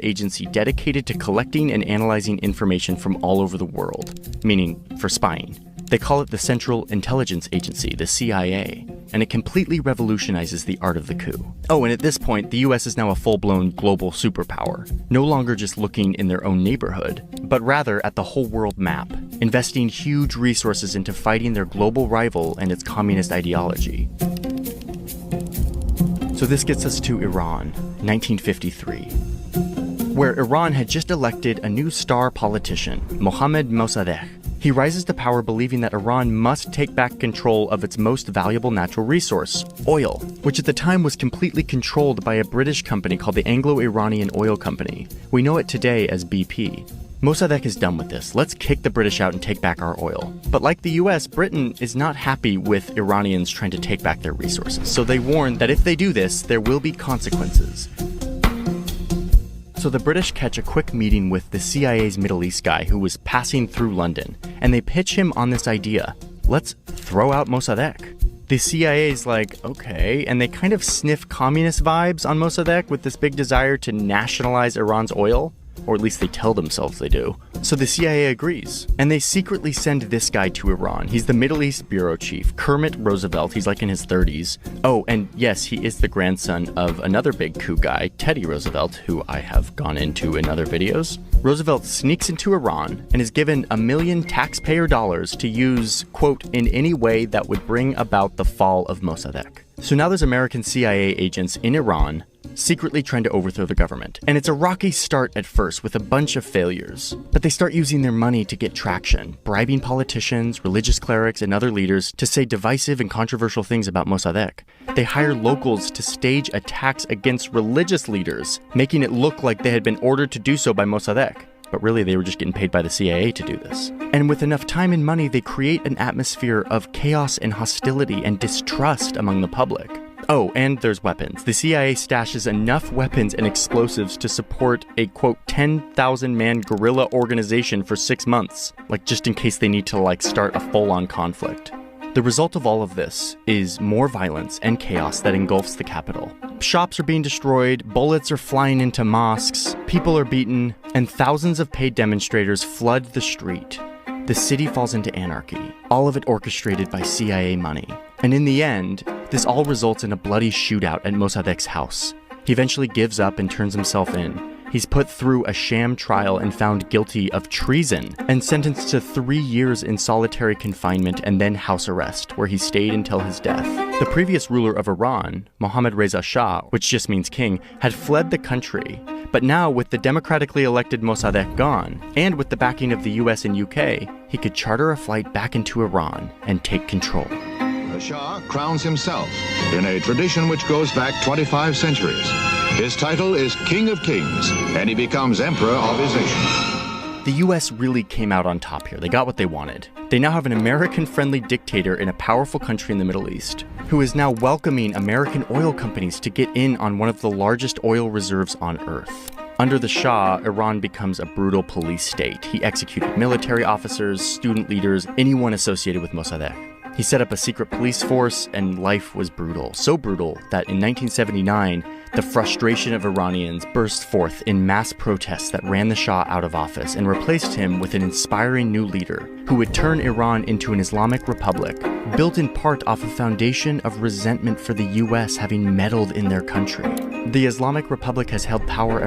agency dedicated to collecting and analyzing information from all over the world, meaning for spying. They call it the Central Intelligence Agency, the CIA, and it completely revolutionizes the art of the coup. Oh, and at this point, the US is now a full-blown global superpower, no longer just looking in their own neighborhood, but rather at the whole world map, investing huge resources into fighting their global rival and its communist ideology. So this gets us to Iran, 1953, where Iran had just elected a new star politician, Mohammad Mossadegh. He rises to power believing that Iran must take back control of its most valuable natural resource, oil, which at the time was completely controlled by a British company called the Anglo-Iranian Oil Company. We know it today as BP. Mossadegh is done with this. Let's kick the British out and take back our oil. But like the US, Britain is not happy with Iranians trying to take back their resources. So they warn that if they do this, there will be consequences. So the British catch a quick meeting with the CIA's Middle East guy who was passing through London, and they pitch him on this idea: let's throw out Mossadegh. The CIA's like, okay, and they kind of sniff communist vibes on Mossadegh with this big desire to nationalize Iran's oil, or at least they tell themselves they do. So the CIA agrees, and they secretly send this guy to Iran. He's the Middle East bureau chief, Kermit Roosevelt. He's like in his 30s. Oh, and yes, he is the grandson of another big coup guy, Teddy Roosevelt, who I have gone into in other videos. Roosevelt sneaks into Iran and is given $1 million taxpayer dollars to use, quote, in any way that would bring about the fall of Mossadegh. So now there's American CIA agents in Iran secretly trying to overthrow the government. And it's a rocky start at first with a bunch of failures. But they start using their money to get traction, bribing politicians, religious clerics, and other leaders to say divisive and controversial things about Mossadegh. They hire locals to stage attacks against religious leaders, making it look like they had been ordered to do so by Mossadegh. But really, they were just getting paid by the CIA to do this. And with enough time and money, they create an atmosphere of chaos and hostility and distrust among the public. Oh, and there's weapons. The CIA stashes enough weapons and explosives to support a, quote, 10,000-man guerrilla organization for 6 months, like just in case they need to, start a full-on conflict. The result of all of this is more violence and chaos that engulfs the capital. Shops are being destroyed, bullets are flying into mosques, people are beaten, and thousands of paid demonstrators flood the street. The city falls into anarchy, all of it orchestrated by CIA money. And in the end, this all results in a bloody shootout at Mossadegh's house. He eventually gives up and turns himself in. He's put through a sham trial and found guilty of treason and sentenced to 3 years in solitary confinement and then house arrest, where he stayed until his death. The previous ruler of Iran, Mohammad Reza Shah, which just means king, had fled the country. But now, with the democratically elected Mossadegh gone, and with the backing of the US and UK, he could charter a flight back into Iran and take control. The Shah crowns himself in a tradition which goes back 25 centuries. His title is King of Kings, and he becomes Emperor of his nation. The US really came out on top here. They got what they wanted. They now have an American-friendly dictator in a powerful country in the Middle East, who is now welcoming American oil companies to get in on one of the largest oil reserves on Earth. Under the Shah, Iran becomes a brutal police state. He executed military officers, student leaders, anyone associated with Mossadegh. He set up a secret police force, and life was brutal. So brutal that in 1979, the frustration of Iranians burst forth in mass protests that ran the Shah out of office and replaced him with an inspiring new leader who would turn Iran into an Islamic republic, built in part off a foundation of resentment for the US having meddled in their country. The Islamic Republic has held power